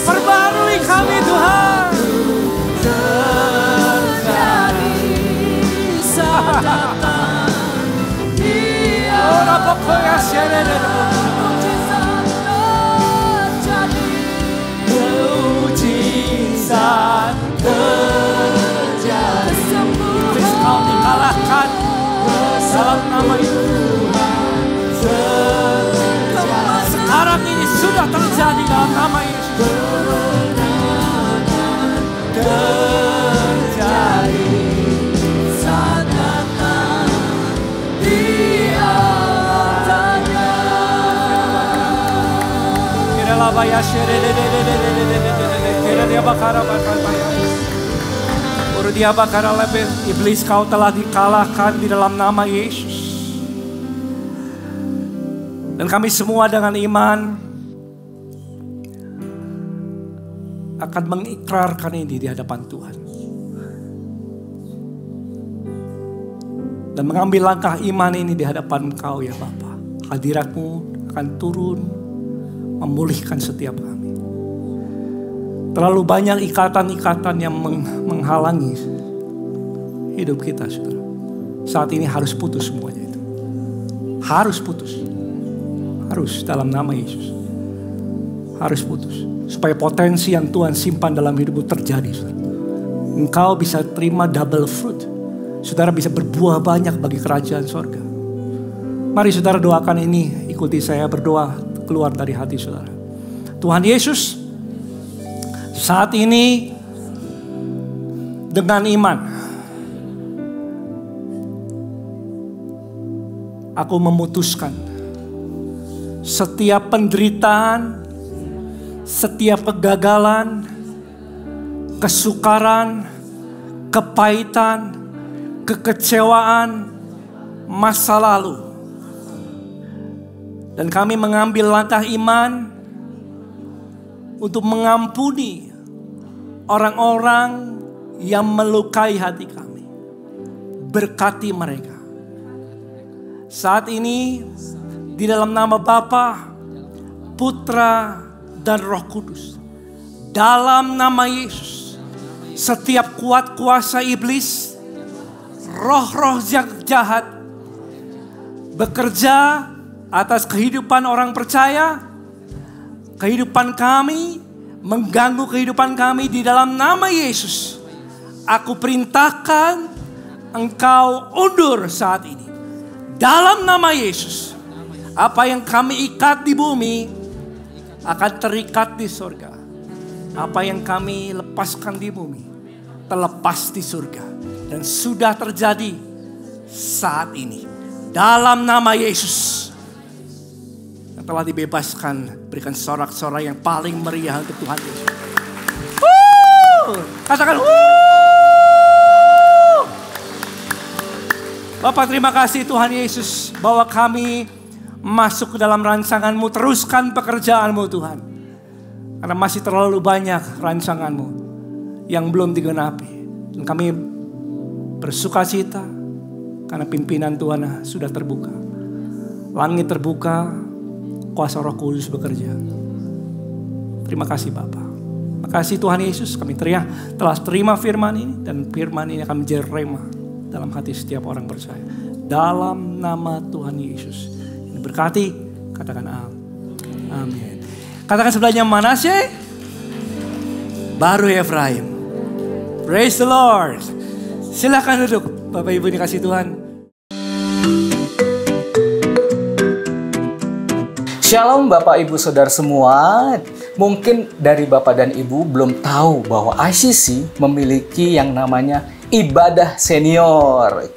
perbarui kami Tuhan. Terjadi saat datang Dia. Mujizat terjadi. Iblis kau dikalahkan dalam nama Tuhan. Sekarang ini sudah terjadi dalam nama Yesus. Terjadi saat datang Dia tanya. Kira-kira bayar dia bakar dia bakar lebih. Iblis kau telah dikalahkan di dalam nama Yesus. Dan kami semua dengan iman akan mengikrarkan ini di hadapan Tuhan. Dan mengambil langkah iman ini di hadapan Kau ya Bapa. Hadirat-Mu akan turun memulihkan setiap kami. Terlalu banyak ikatan-ikatan yang menghalangi hidup kita, saudara. Saat ini harus putus semuanya itu. Harus putus. Harus dalam nama Yesus. harus putus. Supaya potensi yang Tuhan simpan dalam hidupmu terjadi. Saudara. Engkau bisa terima double fruit. Saudara bisa berbuah banyak bagi kerajaan sorga. Mari saudara doakan ini. Ikuti saya berdoa keluar dari hati saudara. Tuhan Yesus, saat ini dengan iman, aku memutuskan setiap penderitaan, setiap kegagalan, kesukaran, kepahitan, kekecewaan masa lalu. Dan kami mengambil langkah iman untuk mengampuni orang-orang yang melukai hati kami. Berkati mereka. Saat ini di dalam nama Bapa, Putra, dan Roh Kudus. Dalam nama Yesus, setiap kuat kuasa iblis, roh-roh jahat bekerja atas kehidupan orang percaya, kehidupan kami, mengganggu kehidupan kami di dalam nama Yesus. Aku perintahkan engkau undur saat ini. Dalam nama Yesus, apa yang kami ikat di bumi akan terikat di surga. Apa yang kami lepaskan di bumi terlepas di surga. Dan sudah terjadi saat ini. Dalam nama Yesus. Yang telah dibebaskan, berikan sorak-sorai yang paling meriah untuk Tuhan Yesus. Katakan Bapak, terima kasih Tuhan Yesus bahwa kami masuk ke dalam rancangan-Mu. Teruskan pekerjaan-Mu Tuhan. Karena masih terlalu banyak rancangan-Mu yang belum digenapi. Dan kami bersukacita karena pimpinan Tuhan sudah terbuka. Langit terbuka, kuasa Roh Kudus bekerja. Terima kasih Bapa. Terima kasih Tuhan Yesus, kami telah terima firman ini. Dan firman ini akan menjadi rema dalam hati setiap orang percaya. Dalam nama Tuhan Yesus. Ini berkati, katakan amin. Katakan sebelahnya Manasye, baru Efraim. Praise the Lord. Silakan duduk Bapak Ibu dikasih Tuhan. Shalom Bapak Ibu Saudara semua. Mungkin dari Bapak dan Ibu belum tahu bahwa ICC memiliki yang namanya ibadah senior.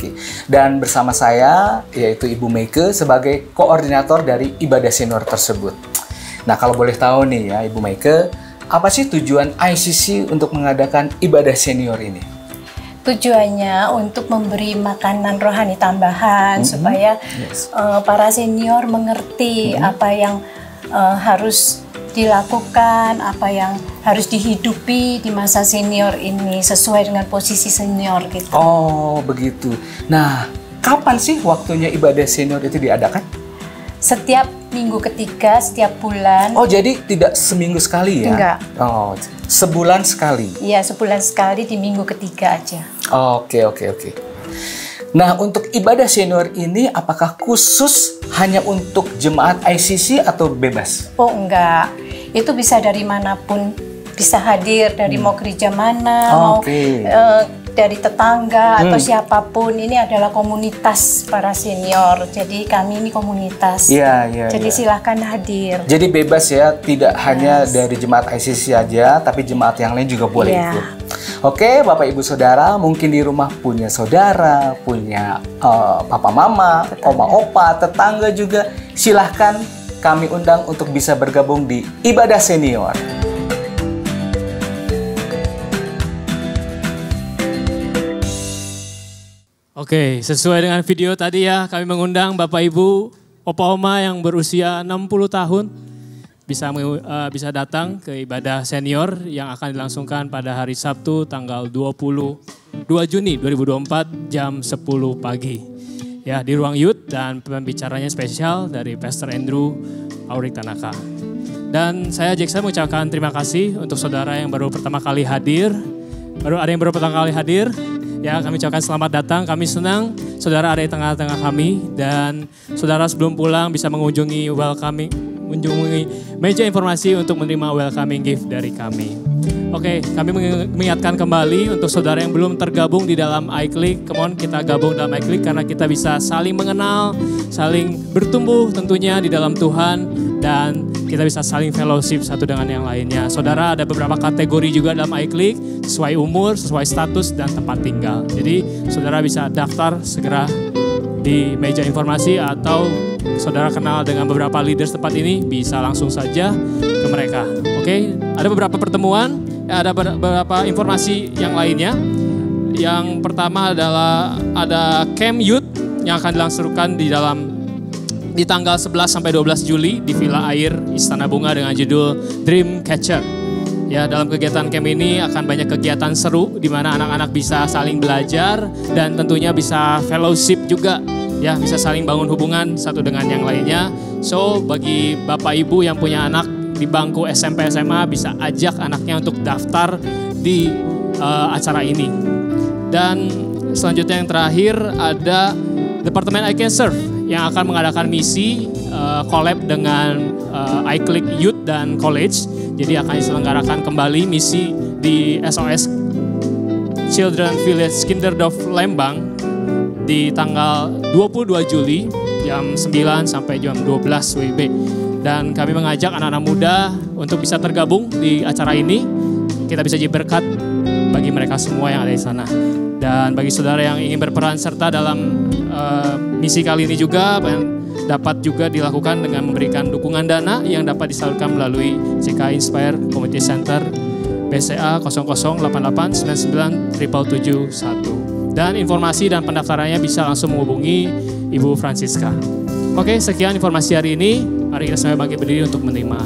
Dan bersama saya yaitu Ibu Meike sebagai koordinator dari ibadah senior tersebut. Nah, kalau boleh tahu nih ya Ibu Meike, apa sih tujuan ICC untuk mengadakan ibadah senior ini? Tujuannya untuk memberi makanan rohani tambahan supaya para senior mengerti apa yang harus dilakukan, apa yang harus dihidupi di masa senior ini sesuai dengan posisi senior gitu. Oh, begitu. Nah, kapan sih waktunya ibadah senior itu diadakan? Setiap minggu ketiga, setiap bulan. Oh, jadi tidak seminggu sekali ya? Enggak. Oh, sebulan sekali? Iya, sebulan sekali di minggu ketiga aja. Oke. Nah, untuk ibadah senior ini apakah khusus hanya untuk jemaat ICC atau bebas? Oh, enggak. Itu bisa dari manapun bisa hadir, dari mau gereja mana, mau dari tetangga atau siapapun. Ini adalah komunitas para senior. Jadi kami ini komunitas. Jadi silahkan hadir. Jadi bebas ya, tidak hanya dari jemaat ICC saja, tapi jemaat yang lain juga boleh ikut. Oke, Bapak Ibu Saudara, mungkin di rumah punya saudara, punya papa mama, oma opa, tetangga juga. Silahkan kami undang untuk bisa bergabung di ibadah senior. Oke, sesuai dengan video tadi ya, kami mengundang Bapak Ibu, Opa Oma yang berusia 60 tahun bisa datang ke ibadah senior yang akan dilangsungkan pada hari Sabtu tanggal 22 Juni 2024 jam 10 pagi. Ya, di ruang youth dan pembicaranya spesial dari Pastor Andrew Aurik Tanaka. Dan saya Jackson mengucapkan terima kasih untuk saudara yang baru pertama kali hadir. Ada yang baru pertama kali hadir. Ya, kami ucapkan selamat datang. Kami senang saudara ada di tengah-tengah kami. Dan saudara sebelum pulang bisa mengunjungi welcoming mengunjungi meja informasi untuk menerima welcoming gift dari kami. Oke, kami mengingatkan kembali untuk saudara yang belum tergabung di dalam iClick, come on kita gabung dalam iClick karena kita bisa saling mengenal, saling bertumbuh tentunya di dalam Tuhan, dan kita bisa saling fellowship satu dengan yang lainnya. Saudara, ada beberapa kategori juga dalam iClick, sesuai umur, sesuai status, dan tempat tinggal. Jadi saudara bisa daftar segera di meja informasi, atau saudara kenal dengan beberapa leaders tempat ini, bisa langsung saja ke mereka. Oke, ada beberapa pertemuan, ada beberapa informasi yang lainnya. Yang pertama adalah ada Camp Youth yang akan dilangsungkan di tanggal 11 sampai 12 Juli di Villa Air Istana Bunga dengan judul Dream Catcher. Ya, dalam kegiatan camp ini akan banyak kegiatan seru di mana anak-anak bisa saling belajar dan tentunya bisa fellowship juga. Ya, bisa saling bangun hubungan satu dengan yang lainnya. So, bagi Bapak Ibu yang punya anak di bangku SMP SMA bisa ajak anaknya untuk daftar di acara ini. Dan selanjutnya yang terakhir ada Departemen I Can Serve yang akan mengadakan misi collab dengan iClick Youth dan College. Jadi akan diselenggarakan kembali misi di SOS Children Village Kinderdorf Lembang di tanggal 22 Juli jam 9 sampai jam 12 WIB. Dan kami mengajak anak-anak muda untuk bisa tergabung di acara ini. Kita bisa jadi berkat bagi mereka semua yang ada di sana. Dan bagi saudara yang ingin berperan serta dalam misi kali ini juga dapat juga dilakukan dengan memberikan dukungan dana yang dapat disalurkan melalui CK Inspire Community Center BCA 0088997771. Dan informasi dan pendaftarannya bisa langsung menghubungi Ibu Francisca. Oke, sekian informasi hari ini. Mari kita semua bangkit berdiri untuk menerima